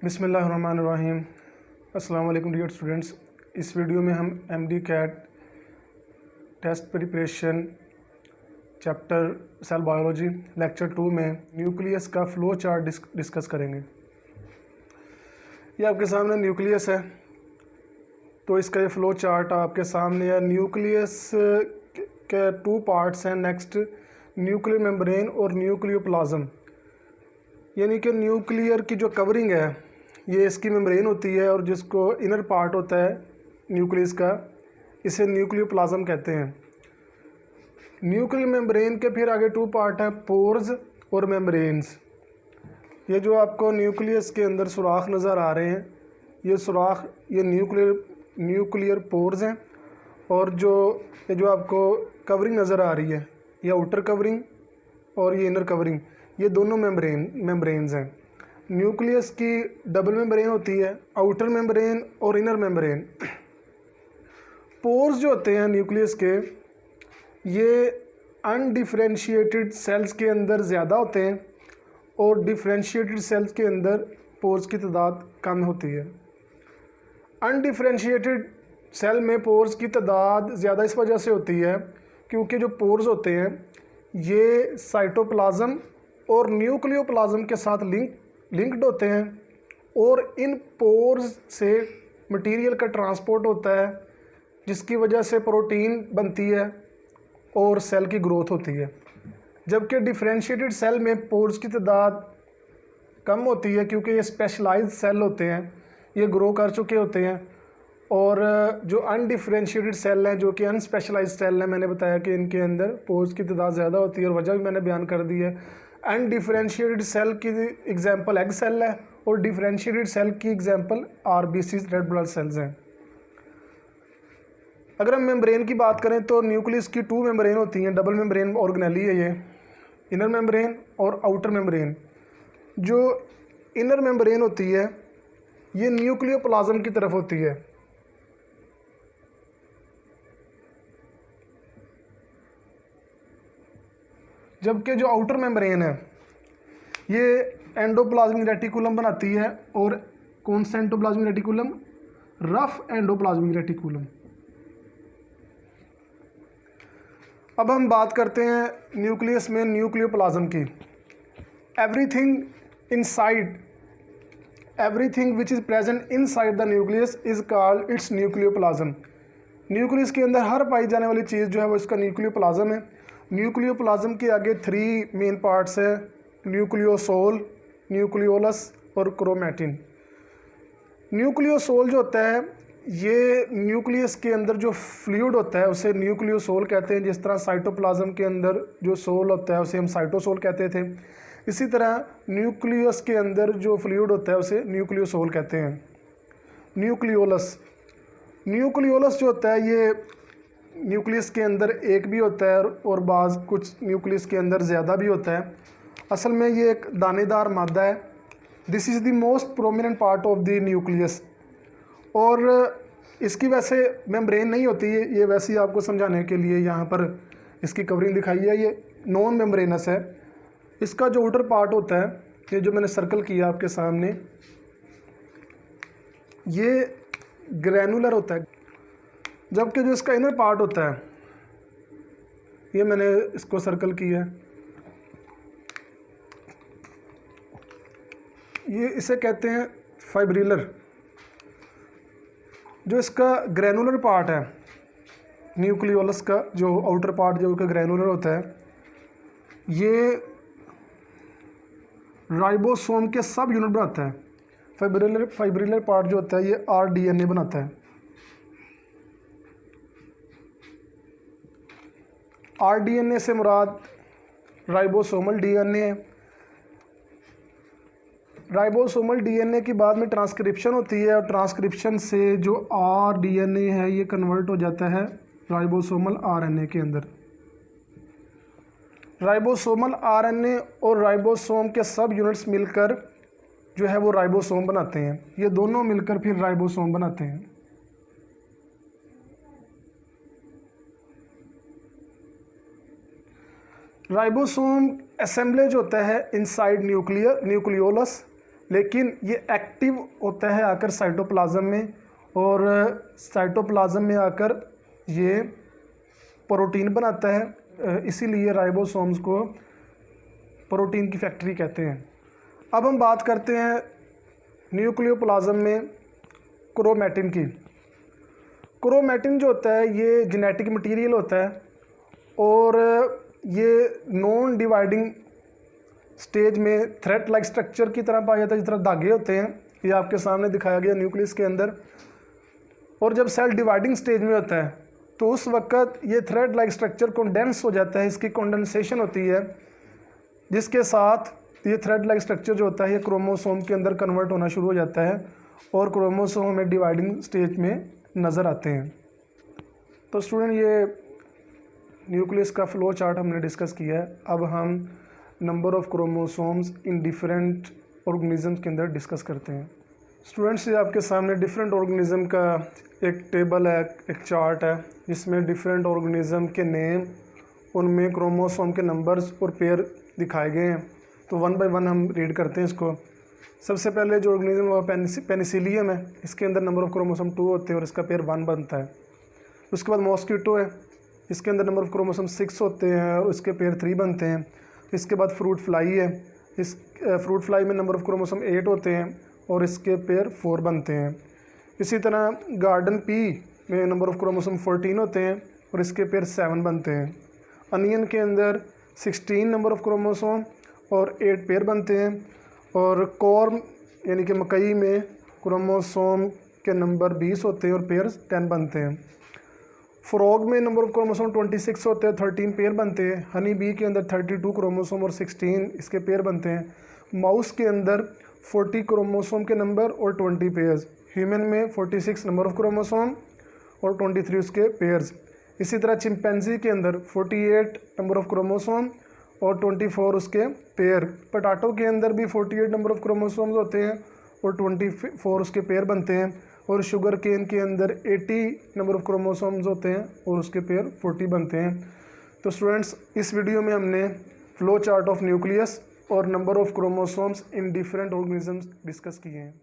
बिस्मिल्लाहिर्रहमानिर्रहीम। अस्सलाम वालेकुम डियर स्टूडेंट्स। इस वीडियो में हम MD CAT test preparation chapter cell biology lecture 2 में न्यूक्लियस का फ्लो चार्ट डिस्कस करेंगे। ये आपके सामने न्यूक्लियस है, तो इसका ये फ्लो चार्ट आपके सामने है। न्यूक्लियस के 2 पार्ट्स हैं नेक्स्ट, न्यूक्लियर मेम्ब्रेन और न्यूक्लियोप्लाज्म। यानी कि न्यूक्लियर की जो कवरिंग है ये इसकी मेम्ब्रेन होती है, और जिसको इनर पार्ट होता है न्यूक्लियस का, इसे न्यूक्लियोप्लाज्म कहते हैं। न्यूक्लियर मेम्ब्रेन के फिर आगे 2 पार्ट हैं, पोर्स और मेम्ब्रेन्स। ये जो आपको न्यूक्लियस के अंदर सुराख नज़र आ रहे हैं, ये सुराख ये न्यूक्लियर पोर्स हैं, और ये जो आपको कवरिंग नज़र आ रही है ये आउटर कवरिंग और ये इनर कवरिंग, ये दोनों मेम्ब्रेन्स हैं। न्यूक्लियस की डबल मेम्ब्रेन होती है, आउटर मेम्ब्रेन और इनर मेम्ब्रेन। पोर्स जो होते हैं न्यूक्लियस के, ये अनडिफरेंशिएटेड सेल्स के अंदर ज़्यादा होते हैं और डिफरेंशिएटेड सेल्स के अंदर पोर्स की तादाद कम होती है। अनडिफरेंशिएटेड सेल में पोर्स की तादाद ज़्यादा इस वजह से होती है क्योंकि जो पोर्स होते हैं ये साइटोप्लाज्म और न्यूक्लियोप्लाज्म के साथ लिंक्ड होते हैं, और इन पोर्स से मटेरियल का ट्रांसपोर्ट होता है, जिसकी वजह से प्रोटीन बनती है और सेल की ग्रोथ होती है। जबकि डिफरेंशिएटेड सेल में पोर्स की तादाद कम होती है क्योंकि ये स्पेशलाइज्ड सेल होते हैं, ये ग्रो कर चुके होते हैं। और जो अनडिफरेंशिएटेड सेल हैं, जो कि अनस्पेशलाइज्ड सेल हैं, मैंने बताया कि इनके अंदर पोर्स की तादाद ज़्यादा होती है, और वजह भी मैंने बयान कर दी है। अनडिफरेंशिएटेड सेल की एग्जांपल एग सेल है, और डिफरेंशिएटेड सेल की example RBCs red blood cells हैं। अगर हम मेम्ब्रेन की बात करें तो न्यूक्लियस की 2 मेम्ब्रेन होती हैं, डबल मेम्ब्रेन ऑर्गेनेली है ये, इनर मेम्ब्रेन और आउटर मेम्ब्रेन। जो इनर मेम्ब्रेन होती है ये न्यूक्लियोप्लाज्म की तरफ होती है, जबकि जो आउटर मेम्ब्रेन है ये एंडोप्लाज्मिक रेटिकुलम बनाती है। और कौन सा endoplasmic reticulum? Rough endoplasmic reticulum. अब हम बात करते हैं न्यूक्लियस में न्यूक्लियोप्लाज्म की। Everything which is present inside the nucleus is called its nucleoplasm. Nucleus के अंदर हर पाई जाने वाली चीज़ जो है वो इसका न्यूक्लियोप्लाज्म है। न्यूक्लियोप्लाज्म के आगे 3 मेन पार्ट्स है, न्यूक्लियोसोल, न्यूक्लियोलस और क्रोमैटिन। न्यूक्लियोसोल जो होता है ये न्यूक्लियस के अंदर जो फ्लूइड होता है उसे न्यूक्लियोसोल कहते हैं। जिस तरह साइटोप्लाज्म के अंदर जो सोल होता है उसे हम साइटोसोल कहते थे, इसी तरह न्यूक्लियस के अंदर जो फ्लूइड होता है उसे न्यूक्लियोसोल कहते हैं। न्यूक्लियोलस जो होता है ये न्यूक्लियस के अंदर एक भी होता है, और कुछ न्यूक्लियस के अंदर ज़्यादा भी होता है। असल में ये एक दानेदार मादा है। This is the most prominent part of the nucleus, और इसकी वैसे मेम्ब्रेन नहीं होती है, ये वैसे ही आपको समझाने के लिए यहाँ पर इसकी कवरिंग दिखाई है। ये नॉन मेम्ब्रेनस है। इसका जो आउटर पार्ट होता है, ये जो मैंने सर्कल किया आपके सामने, ये ग्रैनुलर होता है, जबकि जो इसका इनर पार्ट होता है ये मैंने इसको सर्कल किया है, ये इसे कहते हैं फाइब्रिलर। जो इसका ग्रैनुलर पार्ट है न्यूक्लियोलस का, जो आउटर पार्ट जो का ग्रैनुलर होता है, ये राइबोसोम के सब यूनिट बनाता है। फाइब्रिलर पार्ट जो होता है ये आरडीएनए बनाता है। आरडीएनए से मुराद राइबोसोमल डीएनए है। राइबोसोमल डीएनए की बाद में ट्रांसक्रिप्शन होती है, और ट्रांसक्रिप्शन से जो आरडीएनए है ये कन्वर्ट हो जाता है राइबोसोमल आरएनए के अंदर। राइबोसोमल आरएनए और राइबोसोम के सब यूनिट्स मिलकर जो है वो राइबोसोम बनाते हैं। ये दोनों मिलकर फिर राइबोसोम बनाते हैं। राइबोसोम असेंबलेज होता है इनसाइड न्यूक्लियोलस, लेकिन ये एक्टिव होता है आकर साइटोप्लाज्म में, और साइटोप्लाज्म में आकर ये प्रोटीन बनाता है। इसीलिए राइबोसोम्स को प्रोटीन की फैक्ट्री कहते हैं। अब हम बात करते हैं न्यूक्लियोप्लाज्म में क्रोमैटिन की। क्रोमैटिन जो होता है ये जेनेटिक मटेरियल होता है और ये नॉन डिवाइडिंग स्टेज में थ्रेड लाइक स्ट्रक्चर की तरह पाया जाता है, जिस तरह धागे होते हैं। ये आपके सामने दिखाया गया न्यूक्लियस के अंदर। और जब सेल डिवाइडिंग स्टेज में होता है तो उस वक्त ये थ्रेड लाइक स्ट्रक्चर कंडेंस हो जाता है, इसकी कंडेंसेशन होती है, जिसके साथ ये थ्रेड लाइक स्ट्रक्चर जो होता है ये क्रोमोसोम के अंदर कन्वर्ट होना शुरू हो जाता है और क्रोमोसोम में डिवाइडिंग स्टेज में नज़र आते हैं। तो स्टूडेंट, ये न्यूक्लियस का फ्लो चार्ट हमने डिस्कस किया है। अब हम number of chromosomes in different organisms के अंदर डिस्कस करते हैं। स्टूडेंट्स, ये आपके सामने डिफरेंट ऑर्गेनिज्म का एक टेबल है, एक चार्ट है, जिसमें डिफरेंट ऑर्गेनिज्म के नेम, उनमें क्रोमोसोम के नंबर्स और पेयर दिखाए गए हैं। तो वन बाय वन हम रीड करते हैं इसको। सबसे पहले जो ऑर्गेनिज्म वो पेनिसिलियम है, इसके अंदर नंबर ऑफ क्रोमोसोम 2 होते हैं और इसका पेयर 1 बनता है। उसके बाद मॉस्किटो है, इसके अंदर नंबर ऑफ क्रोमोसोम 6 होते हैं और इसके पेयर 3 बनते हैं। इसके बाद फ्रूट फ्लाई है, इस फ्रूट फ्लाई में नंबर ऑफ क्रोमोसोम 8 होते हैं और इसके पेयर 4 बनते हैं। इसी तरह गार्डन पी में नंबर ऑफ क्रोमोसोम 14 होते हैं और इसके पेयर 7 बनते हैं। अनियन के अंदर 16 नंबर ऑफ क्रोमोसोम और 8 पेयर बनते हैं। और कॉर्न यानी कि मकई में क्रोमोसोम के नंबर 20 होते हैं और पेयर 10 बनते हैं। फ्रॉग में नंबर ऑफ क्रोमोसोम 26 होते हैं, 13 पेयर बनते हैं। हनी बी के अंदर 32 क्रोमोसोम और 16 इसके पेयर बनते हैं। माउस के अंदर 40 क्रोमोसोम के नंबर और 20 पेयर्स। ह्यूमन में 46 नंबर ऑफ क्रोमोसोम और 23 उसके पेयर्स। इसी तरह चिंपैंजी के अंदर 48 नंबर ऑफ क्रोमोसोम और 24 उसके पेयर। पोटैटो के अंदर भी 48 नंबर ऑफ क्रोमोसोम्स होते हैं और 24 उसके पेयर बनते हैं। और शुगर केन के अंदर 80 नंबर ऑफ क्रोमोसोम्स होते हैं और उसके पेयर 40 बनते हैं। तो स्टूडेंट्स, इस वीडियो में हमने फ्लो चार्ट ऑफ न्यूक्लियस और number of chromosomes in different organisms discuss किए हैं।